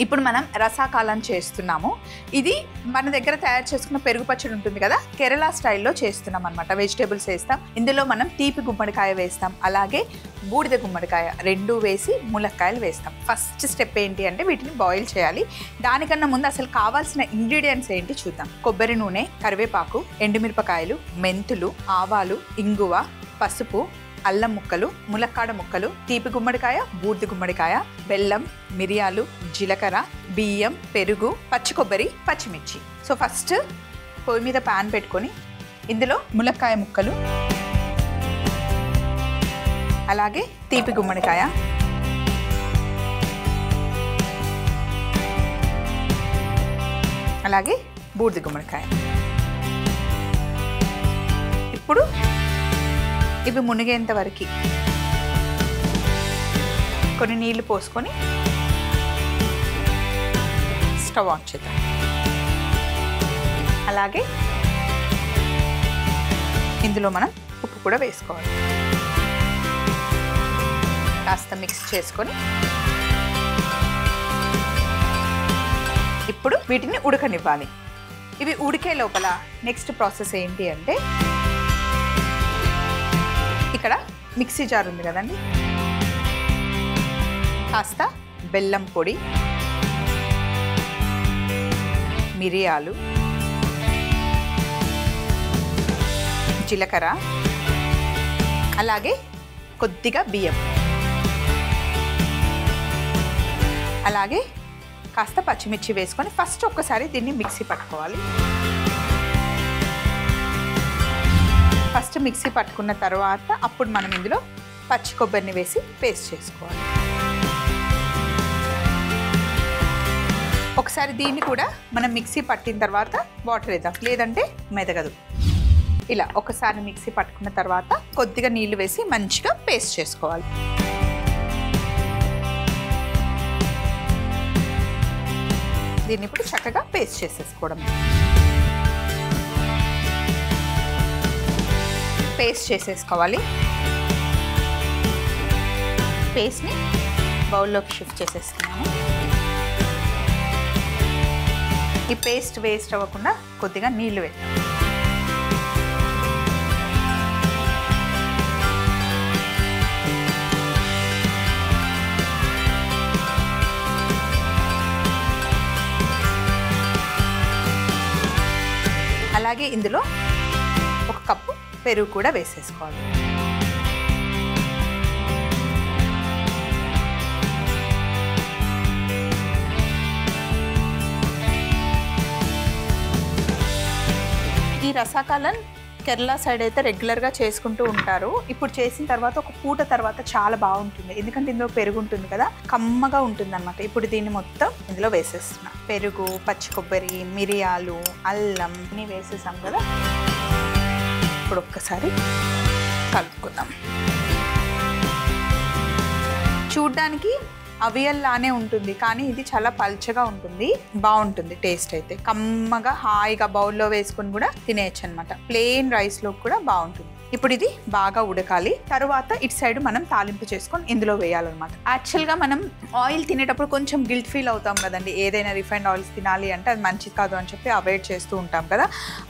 ఇప్పుడు మనం రసాకాలం చేస్తున్నాము. ఇది మన దగ్గర తయారు చేసుకున్న పెరుగు పచ్చడి ఉంటుంది కదా, కేరళ స్టైల్లో చేస్తున్నాం అనమాట. వెజిటేబుల్స్ వేస్తాం, ఇందులో మనం తీపి గుమ్మడికాయ వేస్తాం, అలాగే బూడిద గుమ్మడికాయ రెండు వేసి ములక్కాయలు వేస్తాం. ఫస్ట్ స్టెప్ ఏంటి అంటే వీటిని బాయిల్ చేయాలి. దానికన్నా ముందు అసలు కావాల్సిన ఇంగ్రీడియంట్స్ ఏంటి చూద్దాం. కొబ్బరి నూనె, కరివేపాకు, ఎండుమిరపకాయలు, మెంతులు, ఆవాలు, ఇంగువ, పసుపు, అల్లం ముక్కలు, ములక్కాడ ముక్కలు, తీపి గుమ్మడికాయ, బూడిద గుమ్మడికాయ, బెల్లం, మిరియాలు, జీలకర్ర, బియ్యం, పెరుగు, పచ్చి కొబ్బరి, పచ్చిమిర్చి. సో ఫస్ట్ పొయ్యి మీద ప్యాన్ పెట్టుకొని ఇందులో ములక్కాయ ముక్కలు, అలాగే తీపి గుమ్మడికాయ, అలాగే బూడిద గుమ్మడికాయ. ఇప్పుడు ఇవి మునిగేంత వరకు కొన్ని నీళ్లు పోసుకొని స్టవ్ ఆన్ చేద్దాం. అలాగే ఇందులో మనం ఉప్పు కూడా వేసుకోవాలి. కాస్త మిక్స్ చేసుకొని ఇప్పుడు వీటిని ఉడకనివ్వాలి. ఇవి ఉడికే లోపల నెక్స్ట్ ప్రాసెస్ ఏంటి అంటే ఇక్కడ మిక్సీ జార్ ఉంది కదండి, కాస్త బెల్లం పొడి, మిరియాలు, జీలకర్ర, అలాగే కొద్దిగా బియ్యం, అలాగే కాస్త పచ్చిమిర్చి వేసుకొని ఫస్ట్ ఒక్కసారి దీన్ని మిక్సీ పట్టుకోవాలి. ఫస్ట్ మిక్సీ పట్టుకున్న తర్వాత అప్పుడు మనం ఇందులో పచ్చి కొబ్బరిని వేసి పేస్ట్ చేసుకోవాలి. ఒకసారి దీన్ని కూడా మనం మిక్సీ పట్టిన తర్వాత వాటర్ వేద్దాం, లేదంటే మెదగదు. ఇలా ఒకసారి మిక్సీ పట్టుకున్న తర్వాత కొద్దిగా నీళ్లు వేసి మంచిగా పేస్ట్ చేసుకోవాలి. దీన్ని ఇప్పుడు చక్కగా పేస్ట్ చేసేసుకోవడం. పేస్ట్ చేసేసుకోవాలి. పేస్ట్ని బౌల్లోకి షిఫ్ట్ చేసేస్తున్నాను. ఈ పేస్ట్ వేస్ట్ అవ్వకుండా కొద్దిగా నీళ్లు వేద్దాం. అలాగే ఇందులో ఒక కప్పు పెరుగు కూడా వేసేసుకోవాలి. ఈ రసాకాలం కేరళ సైడ్ అయితే రెగ్యులర్గా చేసుకుంటూ ఉంటారు. ఇప్పుడు చేసిన తర్వాత ఒక పూట తర్వాత చాలా బాగుంటుంది, ఎందుకంటే ఇందులో పెరుగు ఉంటుంది కదా, కమ్మగా ఉంటుంది అనమాట. ఇప్పుడు దీన్ని మొత్తం ఇందులో వేసేస్తున్నా. పెరుగు, పచ్చి కొబ్బరి, మిరియాలు, అల్లం అన్నీ వేసేసాం కదా. ఇప్పుడు ఒక్కసారి కలుపుకుందాం. చూడ్డానికి అవియల్లానే ఉంటుంది, కానీ ఇది చాలా పల్చగా ఉంటుంది, బాగుంటుంది. టేస్ట్ అయితే కమ్మగా హాయిగా బౌల్లో వేసుకొని కూడా తినేయచ్చు అనమాట. ప్లెయిన్ రైస్లో కూడా బాగుంటుంది. ఇప్పుడు ఇది బాగా ఉడకాలి. తర్వాత ఇటు సైడ్ మనం తాలింపు చేసుకొని ఇందులో వేయాలన్నమాట. యాక్చువల్గా మనం ఆయిల్ తినేటప్పుడు కొంచెం గిల్ట్ ఫీల్ అవుతాం కదండి, ఏదైనా రిఫైన్డ్ ఆయిల్స్ తినాలి అంటే అది మంచిది కాదు అని చెప్పి అవాయిడ్ చేస్తూ ఉంటాం కదా.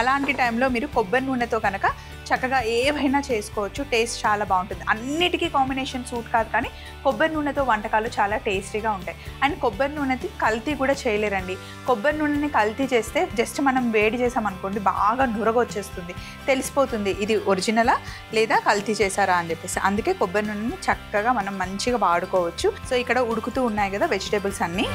అలాంటి టైంలో మీరు కొబ్బరి నూనెతో కనుక చక్కగా ఏవైనా చేసుకోవచ్చు, టేస్ట్ చాలా బాగుంటుంది. అన్నిటికీ కాంబినేషన్ సూట్ కాదు, కానీ కొబ్బరి నూనెతో వంటకాలు చాలా టేస్టీగా ఉంటాయి. అండ్ కొబ్బరి నూనెకి కల్తీ కూడా చేయలేరండి. కొబ్బరి నూనెని కల్తీ చేస్తే జస్ట్ మనం వేడి చేసామనుకోండి బాగా నురగ వచ్చేస్తుంది, తెలిసిపోతుంది ఇది ఒరిజినలా లేదా కల్తీ చేశారా అని చెప్పేసి. అందుకే కొబ్బరి నూనెని చక్కగా మనం మంచిగా వాడుకోవచ్చు. సో ఇక్కడ ఉడుకుతూ ఉన్నాయి కదా వెజిటేబుల్స్ అన్నీ.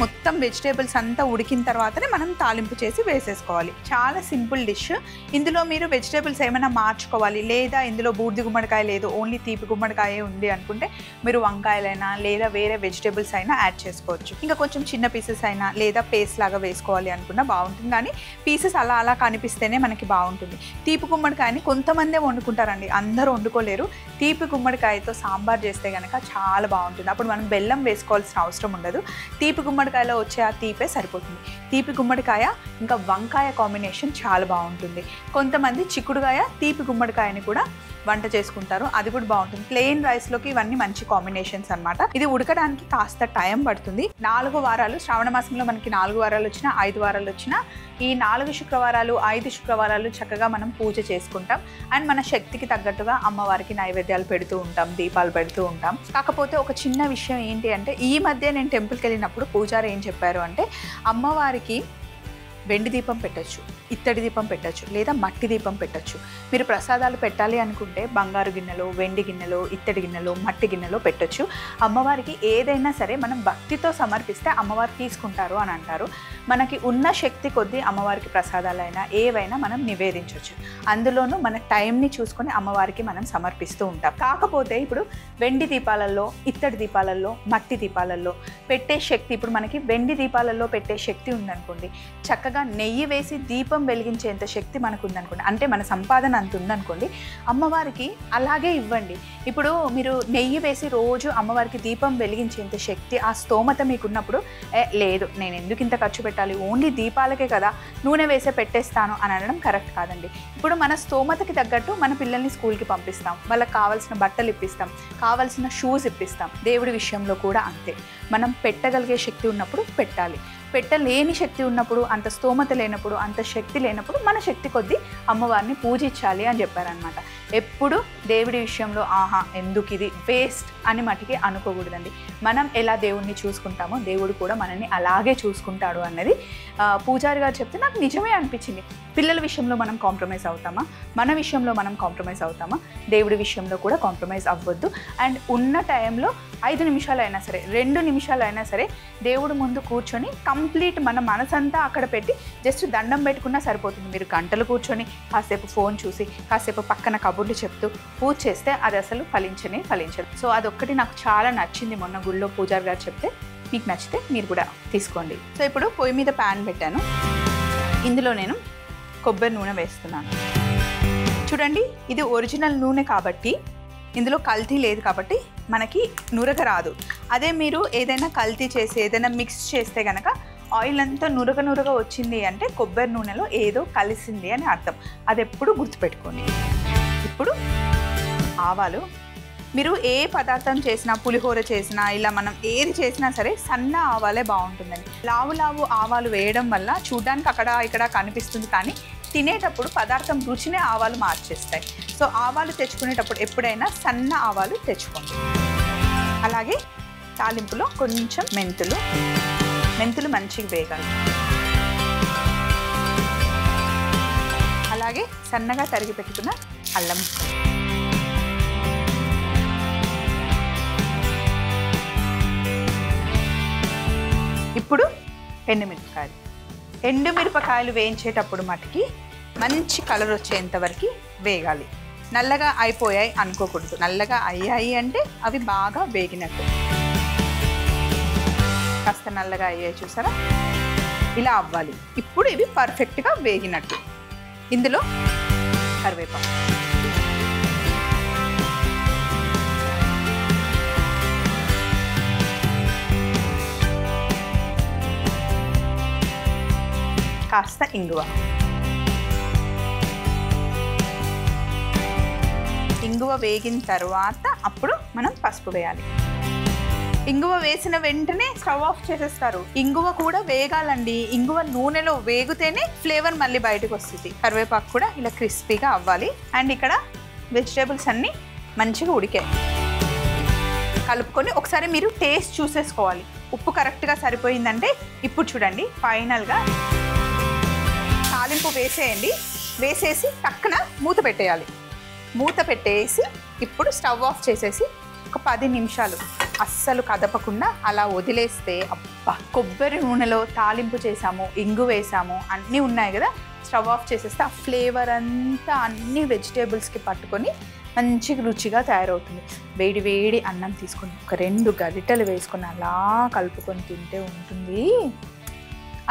మొత్తం వెజిటేబుల్స్ అంతా ఉడికిన తర్వాతనే మనం తాలింపు చేసి వేసేసుకోవాలి. చాలా సింపుల్ డిష్. ఇందులో మీరు వెజిటేబుల్స్ ఏమైనా మార్చుకోవాలి, లేదా ఇందులో బూడిద గుమ్మడికాయ లేదు ఓన్లీ తీపి గుమ్మడికాయ ఉంది అనుకుంటే మీరు వంకాయలైనా లేదా వేరే వెజిటేబుల్స్ అయినా యాడ్ చేసుకోవచ్చు. ఇంకా కొంచెం చిన్న పీసెస్ అయినా లేదా పేస్ట్ లాగా వేసుకోవాలి అనుకున్నా బాగుంటుంది, కానీ పీసెస్ అలా అలా కనిపిస్తేనే మనకి బాగుంటుంది. తీపి గుమ్మడికాయని కొంతమందే వండుకుంటారండి, అందరూ వండుకోలేరు. తీపి గుమ్మడికాయతో సాంబార్ చేస్తే కనుక చాలా బాగుంటుంది. అప్పుడు మనం బెల్లం వేసుకోవాల్సిన అవసరం ఉండదు. తీపి గుమ్మడికాయలో వచ్చే ఆ తీపే సరిపోతుంది. తీపి గుమ్మడికాయ ఇంకా వంకాయ కాంబినేషన్ చాలా బాగుంటుంది. కొంతమంది చిక్కుడుకాయ తీపి గుమ్మడికాయని కూడా వంట చేసుకుంటారు, అది కూడా బాగుంటుంది. ప్లెయిన్ రైస్లోకి ఇవన్నీ మంచి కాంబినేషన్స్ అనమాట. ఇది ఉడకడానికి కాస్త టైం పడుతుంది. 4 వారాలు, శ్రావణ మాసంలో మనకి 4 వారాలు వచ్చినా 5 వారాలు వచ్చినా ఈ 4 శుక్రవారాలు 5 శుక్రవారాలు చక్కగా మనం పూజ చేసుకుంటాం. అండ్ మన శక్తికి తగ్గట్టుగా అమ్మవారికి నైవేద్యాలు పెడుతూ ఉంటాం, దీపాలు పెడుతూ ఉంటాం. కాకపోతే ఒక చిన్న విషయం ఏంటి అంటే, ఈ మధ్య నేను టెంపుల్కి వెళ్ళినప్పుడు పూజారి ఏం చెప్పారు అంటే, అమ్మవారికి వెండి దీపం పెట్టచ్చు, ఇత్తడి దీపం పెట్టచ్చు, లేదా మట్టి దీపం పెట్టచ్చు. మీరు ప్రసాదాలు పెట్టాలి అనుకుంటే బంగారు గిన్నెలో, వెండి గిన్నెలో, ఇత్తడి గిన్నెలో, మట్టి గిన్నెలో పెట్టచ్చు. అమ్మవారికి ఏదైనా సరే మనం భక్తితో సమర్పిస్తే అమ్మవారు తీసుకుంటారు అని అంటారు. మనకి ఉన్న శక్తి కొద్దీ అమ్మవారికి ప్రసాదాలైనా ఏవైనా మనం నివేదించవచ్చు. అందులోనూ మన టైంని చూసుకొని అమ్మవారికి మనం సమర్పిస్తూ ఉంటాం. కాకపోతే ఇప్పుడు వెండి దీపాలలో, ఇత్తడి దీపాలలో, మట్టి దీపాలలో పెట్టే శక్తి, ఇప్పుడు మనకి వెండి దీపాలలో పెట్టే శక్తి ఉందనుకోండి, చక్కగా నెయ్యి వేసి దీపం వెలిగించేంత శక్తి మనకు ఉందనుకోండి, అంటే మన సంపాదన అంత ఉందనుకోండి, అమ్మవారికి అలాగే ఇవ్వండి. ఇప్పుడు మీరు నెయ్యి వేసి రోజు అమ్మవారికి దీపం వెలిగించేంత శక్తి, ఆ స్తోమత మీకున్నప్పుడు లేదు నేను ఎందుకు ఇంత ఖర్చు పెట్టాలి, ఓన్లీ దీపాలకే కదా నూనె వేసే పెట్టేస్తాను అని అనడం కరెక్ట్ కాదండి. ఇప్పుడు మన స్తోమతకి తగ్గట్టు మన పిల్లల్ని స్కూల్కి పంపిస్తాం, వాళ్ళకి కావాల్సిన బట్టలు ఇప్పిస్తాం, కావాల్సిన షూస్ ఇప్పిస్తాం. దేవుడి విషయంలో కూడా అంతే. మనం పెట్టగలిగే శక్తి ఉన్నప్పుడు పెట్టాలి, పెట్టలేని శక్తి ఉన్నప్పుడు, అంత స్తోమత లేనప్పుడు, అంత శక్తి లేనప్పుడు మన శక్తి కొద్దీ అమ్మవారిని పూజించాలి అని చెప్పారనమాట. ఎప్పుడు దేవుడి విషయంలో ఎందుకు ఇది వేస్ట్ అని మటుకి అనుకోకూడదండి. మనం ఎలా దేవుడిని చూసుకుంటామో దేవుడు కూడా మనల్ని అలాగే చూసుకుంటాడు అన్నది పూజారి గారు చెప్తే నాకు నిజమే అనిపించింది. పిల్లల విషయంలో మనం కాంప్రమైజ్ అవుతామా, మన విషయంలో మనం కాంప్రమైజ్ అవుతామా, దేవుడి విషయంలో కూడా కాంప్రమైజ్ అవ్వద్దు. అండ్ ఉన్న టైంలో 5 నిమిషాలు అయినా సరే, 2 నిమిషాలు అయినా సరే దేవుడు ముందు కూర్చొని కంప్లీట్ మన మనసంతా అక్కడ పెట్టి జస్ట్ దండం పెట్టుకున్నా సరిపోతుంది. మీరు గంటలు కూర్చొని కాసేపు ఫోన్ చూసి, కాసేపు పక్కన కబుర్లు చెప్తూ పూజ చేస్తే అది అసలు ఫలించదు. సో అదొక్కటి నాకు చాలా నచ్చింది మొన్న గుళ్ళో పూజారి గారు చెప్తే. మీకు నచ్చితే మీరు కూడా తీసుకోండి. సో ఇప్పుడు పొయ్యి మీద ప్యాన్ పెట్టాను, ఇందులో నేను కొబ్బరి నూనె వేస్తున్నాను. చూడండి, ఇది ఒరిజినల్ నూనె కాబట్టి, ఇందులో కల్తీ లేదు కాబట్టి మనకి నురగ రాదు. అదే మీరు ఏదైనా కల్తీ చేసి ఏదైనా మిక్స్ చేస్తే కనుక ఆయిల్ అంతా నురగ వచ్చింది అంటే కొబ్బరి నూనెలో ఏదో కలిసింది అని అర్థం. అది ఎప్పుడు గుర్తుపెట్టుకోండి. ఇప్పుడు ఆవాలు, మీరు ఏ పదార్థం చేసినా, పులిహోర చేసినా, ఇలా మనం ఏది చేసినా సరే సన్న ఆవాలే బాగుంటుందండి. లావు ఆవాలు వేయడం వల్ల చూడ్డానికి అక్కడ ఇక్కడ కనిపిస్తుంది, కానీ తినేటప్పుడు పదార్థం రుచినే ఆవాలు మార్చేస్తాయి. సో ఆవాలు తెచ్చుకునేటప్పుడు ఎప్పుడైనా సన్న ఆవాలు తెచ్చుకోండి. అలాగే తాలింపులో కొంచెం మెంతులు మంచిగా వేగాలి. అలాగే సన్నగా తరిగి పెట్టుకున్న అల్లం, ఇప్పుడు ఎండుమిరపకాయలు వేయించేటప్పుడు మటుకి మంచి కలర్ వచ్చేంత వరకు వేగాలి. నల్లగా అయిపోయాయి అనుకోకూడదు. నల్లగా అయ్యాయి అంటే అవి బాగా వేగినట్టు. కాస్త నల్లగా అయ్యాయి చూసారా, ఇలా అవ్వాలి. ఇప్పుడు ఇవి పర్ఫెక్ట్గా వేగినట్టు. ఇందులో కరివేపాకు, కాస్త ఇంగువ వేగిన తర్వాత అప్పుడు మనం పసుపు వేయాలి. ఇంగువ వేసిన వెంటనే స్టవ్ ఆఫ్ చేసేస్తారు. ఇంగువ కూడా వేగాలండి. ఇంగువ నూనెలో వేగితేనే ఫ్లేవర్ మళ్ళీ బయటకు వస్తుంది. కరివేపాకు కూడా ఇలా క్రిస్పీగా అవ్వాలి. అండ్ ఇక్కడ వెజిటేబుల్స్ అన్నీ మంచిగా ఉడికాయి. కలుపుకొని ఒకసారి మీరు టేస్ట్ చూసేసుకోవాలి. ఉప్పు కరెక్ట్గా సరిపోయిందంటే ఇప్పుడు చూడండి, ఫైనల్గా తాలింపు వేసేయండి. వేసేసి టక్కున మూత పెట్టేయాలి. మూత పెట్టేసి ఇప్పుడు స్టవ్ ఆఫ్ చేసేసి ఒక 10 నిమిషాలు అస్సలు కదపకుండా అలా వదిలేస్తే, అబ్బా, కొబ్బరి నూనెలో తాలింపు చేసాము, ఇంగు వేసాము, అన్నీ ఉన్నాయి కదా, స్టవ్ ఆఫ్ చేసేస్తే ఆ ఫ్లేవర్ అంతా అన్ని వెజిటేబుల్స్కి పట్టుకొని మంచిగా రుచిగా తయారవుతుంది. వేడి వేడి అన్నం తీసుకొని ఒక 2 గరిటెలు వేసుకొని అలా కలుపుకొని తింటే ఉంటుంది.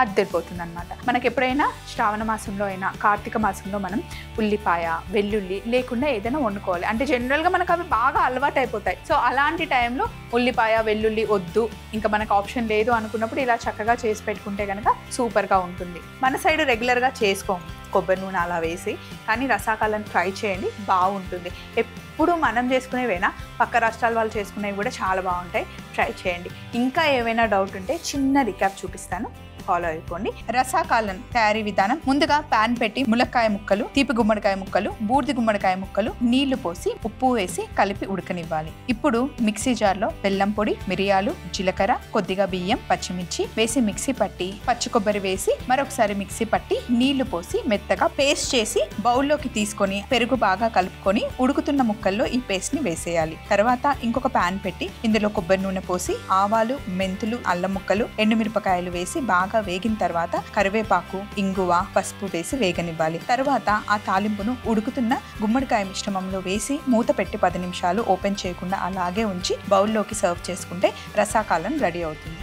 అద్దరిపోతుంది అనమాట. మనకి ఎప్పుడైనా శ్రావణ మాసంలో అయినా కార్తీక మాసంలో మనం ఉల్లిపాయ వెల్లుల్లి లేకుండా ఏదైనా వండుకోవాలి. అంటే జనరల్గా మనకు అవి బాగా అలవాటు అయిపోతాయి. సో అలాంటి టైంలో ఉల్లిపాయ వెల్లుల్లి వద్దు, ఇంకా మనకు ఆప్షన్ లేదు అనుకున్నప్పుడు ఇలా చక్కగా చేసి పెట్టుకుంటే కనుక సూపర్గా ఉంటుంది. మన సైడ్ రెగ్యులర్గా చేసుకోము కొబ్బరి నూనె అలా వేసి, కానీ రసాకాలను ట్రై చేయండి, బాగుంటుంది. ఎప్పుడు మనం చేసుకునేవేనా, పక్క రాష్ట్రాల వాళ్ళు చేసుకునేవి కూడా చాలా బాగుంటాయి, ట్రై చేయండి. ఇంకా ఏమైనా డౌట్ ఉంటే చిన్న రికాప్ చూపిస్తాను, ఫాలో అయిపోండి. రసాకాలం తయారీ విధానం: ముందుగా ప్యాన్ పెట్టి ములక్కాయ ముక్కలు, తీపి గుమ్మడికాయ ముక్కలు, బూడిది గుమ్మడికాయ ముక్కలు, నీళ్లు పోసి ఉప్పు వేసి కలిపి ఉడకనివ్వాలి. ఇప్పుడు మిక్సీ జార్లో బెల్లం పొడి, మిరియాలు, జీలకర్ర, కొద్దిగా బియ్యం, పచ్చిమిర్చి వేసి మిక్సీ పట్టి పచ్చి కొబ్బరి వేసి మరొకసారి మిక్సీ పట్టి నీళ్లు పోసి మెత్తగా పేస్ట్ చేసి బౌల్లోకి తీసుకొని పెరుగు బాగా కలుపుకొని ఉడుకుతున్న ముక్కల్లో ఈ పేస్ట్ ని వేసేయాలి. తర్వాత ఇంకొక ప్యాన్ పెట్టి ఇందులో కొబ్బరి నూనె పోసి ఆవాలు, మెంతులు, అల్లం ముక్కలు, ఎండుమిరపకాయలు వేసి బాగా వేగిన తర్వాత కరివేపాకు, ఇంగువ, పసుపు వేసి వేగనివ్వాలి. తర్వాత ఆ తాలింపును ఉడుకుతున్న గుమ్మడికాయ మిశ్రమంలో వేసి మూత పెట్టి 10 నిమిషాలు ఓపెన్ చేయకుండా అలాగే ఉంచి బౌల్లోకి సర్వ్ చేసుకుంటే రసాకాలం రెడీ అవుతుంది.